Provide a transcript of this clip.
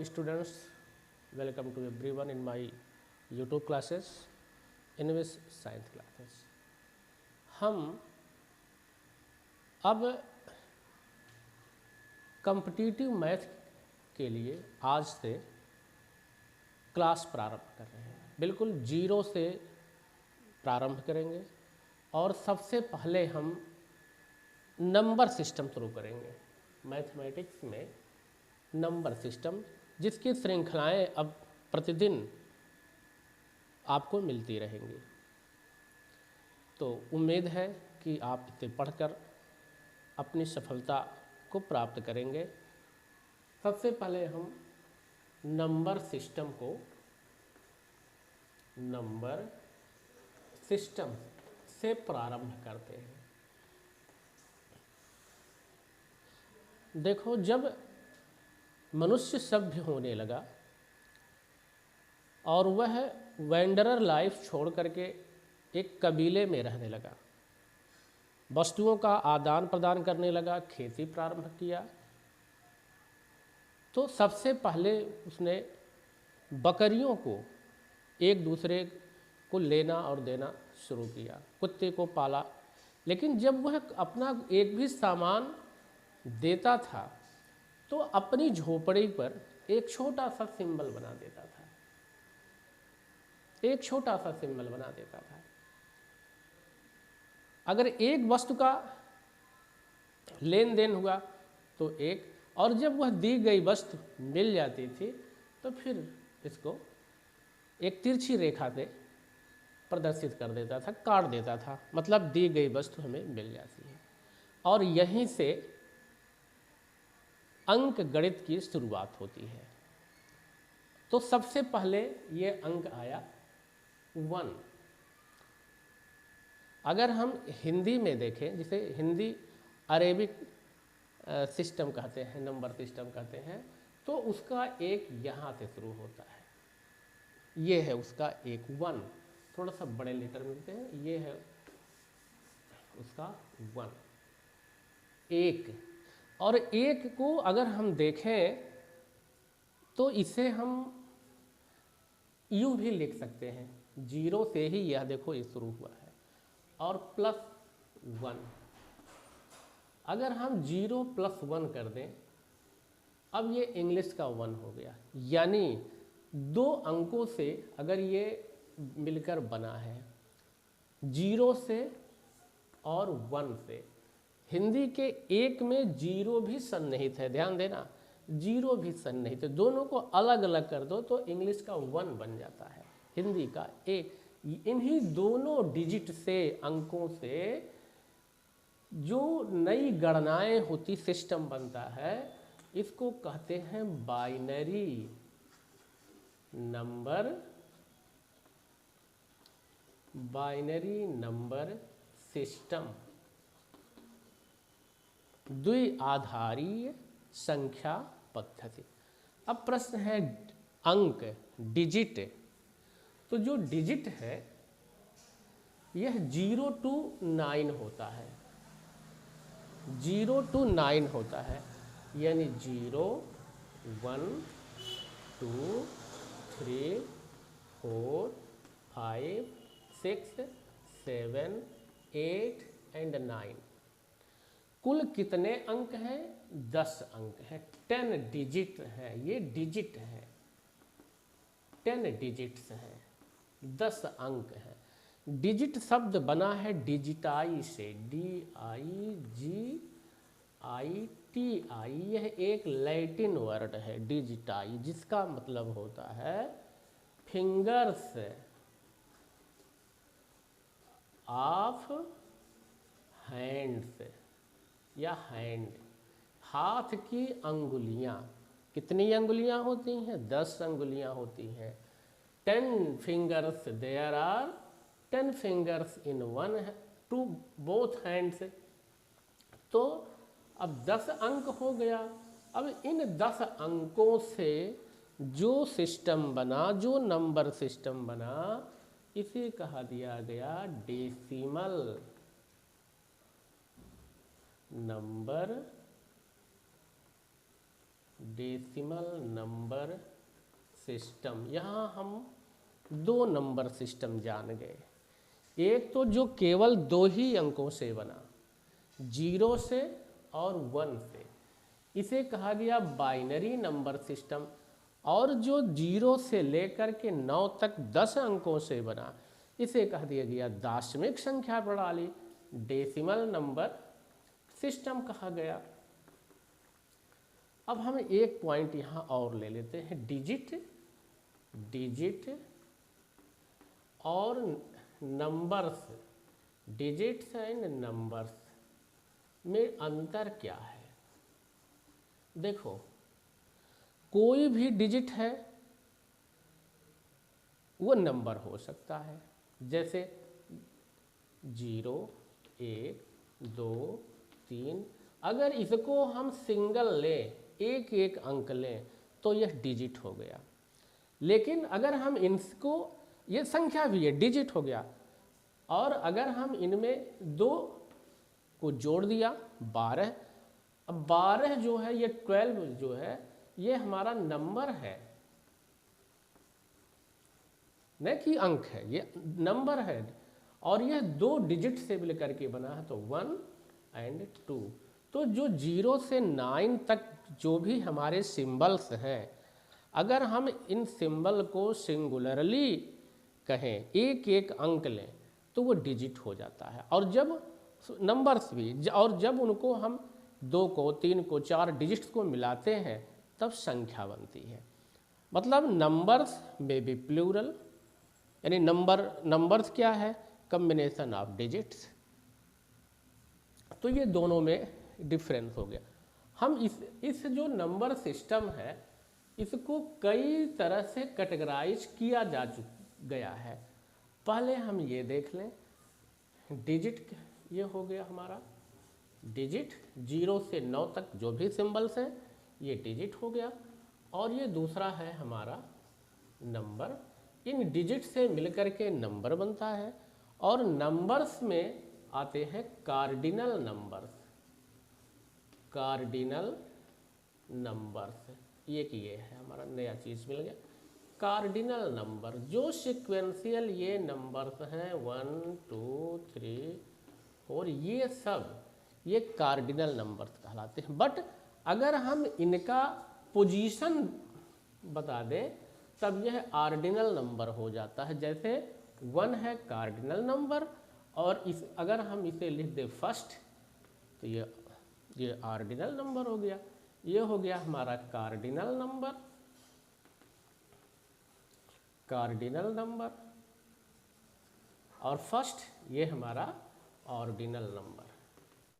students, welcome to everyone in my YouTube classes, English Science classes. हम अब competitive math के लिए आज से क्लास प्रारंभ कर रहे हैं। बिल्कुल जीरो से प्रारंभ करेंगे और सबसे पहले हम नंबर सिस्टम शुरू करेंगे। मैथमेटिक्स में नंबर सिस्टम जिसकी श्रृंखलाएं अब प्रतिदिन आपको मिलती रहेंगी। तो उम्मीद है कि आप इसे पढ़कर अपनी सफलता को प्राप्त करेंगे। सबसे पहले हम नंबर सिस्टम से प्रारंभ करते हैं। देखो, जब मनुष्य सभ्य होने लगा और वह वेंडरर लाइफ छोड़ करके एक कबीले में रहने लगा, वस्तुओं का आदान प्रदान करने लगा, खेती प्रारंभ किया, तो सबसे पहले उसने बकरियों को एक दूसरे को लेना और देना शुरू किया, कुत्ते को पाला। लेकिन जब वह अपना एक भी सामान देता था तो अपनी झोपड़ी पर एक छोटा सा सिंबल बना देता था, अगर एक वस्तु का लेन देन हुआ तो एक, और जब वह दी गई वस्तु मिल जाती थी तो फिर इसको एक तिरछी रेखा से प्रदर्शित कर देता था, काट देता था, मतलब दी गई वस्तु हमें मिल जाती है। और यहीं से अंक गणित की शुरुआत होती है। तो सबसे पहले ये अंक आया 1। अगर हम हिंदी में देखें, जिसे हिंदी अरेबिक सिस्टम कहते हैं, नंबर सिस्टम कहते हैं, तो उसका एक यहाँ से शुरू होता है। ये है उसका एक 1, थोड़ा सा बड़े लेटर मिलते हैं, ये है उसका 1 एक। और एक को अगर हम देखें तो इसे हम यूँ भी लिख सकते हैं, 0 से ही यह देखो ये शुरू हुआ है, और +1। अगर हम 0 + 1 कर दें, अब ये इंग्लिश का 1 हो गया। यानी 2 अंकों से अगर ये मिलकर बना है, 0 से और 1 से। हिंदी के एक में 0 भी सन्निहित है, ध्यान देना, 0 भी सन्निहित है। दोनों को अलग अलग कर दो तो इंग्लिश का 1 बन जाता है, हिंदी का 1। इन्हीं दोनों डिजिट से, अंकों से जो नई गणनाएं होती, सिस्टम बनता है, इसको कहते हैं बाइनरी नंबर सिस्टम, द्विआधारीय संख्या पद्धति। अब प्रश्न है अंक, डिजिट। तो जो डिजिट है यह 0 to 9 होता है, 0 to 9 होता है। यानी 0, 1, 2, 3, 4, 5, 6, 7, 8 and 9। कुल कितने अंक हैं? 10 अंक हैं, 10 डिजिट है, ये डिजिट है, 10 डिजिट्स हैं, 10 अंक हैं। डिजिट शब्द बना है डिजिटाई से, DIGITI। यह एक लैटिन वर्ड है डिजिटाई, जिसका मतलब होता है फिंगर्स ऑफ हैंड्स, या हैंड, हाथ की अंगुलियां। कितनी अंगुलियां होती हैं? 10 अंगुलियां होती हैं। 10 fingers, there are 10 fingers in two both hands. तो अब 10 अंक हो गया। अब इन 10 अंकों से जो सिस्टम बना, जो नंबर सिस्टम बना, इसे कहा दिया गया decimal number decimal number system. यहाँ हम दो नंबर सिस्टम जान गए, एक तो जो केवल दो ही अंकों से बना, 0 से और 1 से, इसे कहा गया बाइनरी नंबर सिस्टम। और जो 0 से लेकर के 9 तक 10 अंकों से बना, इसे कह दिया गया दाशमिक संख्या प्रणाली, डेसिमल नंबर सिस्टम कहा गया। अब हम एक पॉइंट यहाँ और ले लेते हैं, डिजिट और नंबर्स, डिजिट्स एंड नंबर्स में अंतर क्या है। देखो, कोई भी डिजिट है वो नंबर हो सकता है, जैसे 0, 1, 2, 3। अगर इसको हम सिंगल लें, एक एक अंक लें, तो यह डिजिट हो गया। लेकिन अगर हम इनको, ये संख्या भी है, डिजिट हो गया, और अगर हम इनमें 2 को जोड़ दिया, 12। अब 12 जो है, ये 12 जो है, ये हमारा नंबर है, न कि अंक है, ये नंबर है। और यह 2 डिजिट से मिलकर के बना है, तो 1 एंड 2। तो जो 0 से 9 तक जो भी हमारे सिंबल्स हैं, अगर हम इन सिंबल को सिंगुलरली कहें, एक एक अंक लें, तो वो डिजिट हो जाता है। और जब नंबर्स भी, और जब उनको हम 2 को, 3 को, 4 डिजिट्स को मिलाते हैं, तब संख्या बनती है। मतलब नंबर्स में भी प्लूरल, यानी नंबर्स क्या है, कम्बिनेशन ऑफ डिजिट्स। तो ये दोनों में डिफरेंस हो गया। हम इस जो नंबर सिस्टम है, इसको कई तरह से कैटेगराइज किया जा गया है। पहले हम ये देख लें, डिजिट, ये हो गया हमारा डिजिट, 0 से 9 तक जो भी सिंबल्स हैं, ये डिजिट हो गया। और ये दूसरा है हमारा नंबर। इन डिजिट से मिलकर के नंबर बनता है। और नंबर्स में आते हैं कार्डिनल नंबर्स, कार्डिनल नंबर्स, ये है हमारा नया चीज़ मिल गया, कार्डिनल नंबर। जो सिक्वेंशियल ये नंबर्स हैं 1, 2, 3, 4, ये सब ये कार्डिनल नंबर्स कहलाते हैं। बट अगर हम इनका पोजीशन बता दें, तब यह ऑर्डिनल नंबर हो जाता है। जैसे 1 है कार्डिनल नंबर, और अगर हम इसे लिख दें फर्स्ट, तो ये ऑर्डिनल नंबर हो गया। ये हो गया हमारा कार्डिनल नंबर, कार्डिनल नंबर, और फर्स्ट ये हमारा ऑर्डिनल नंबर।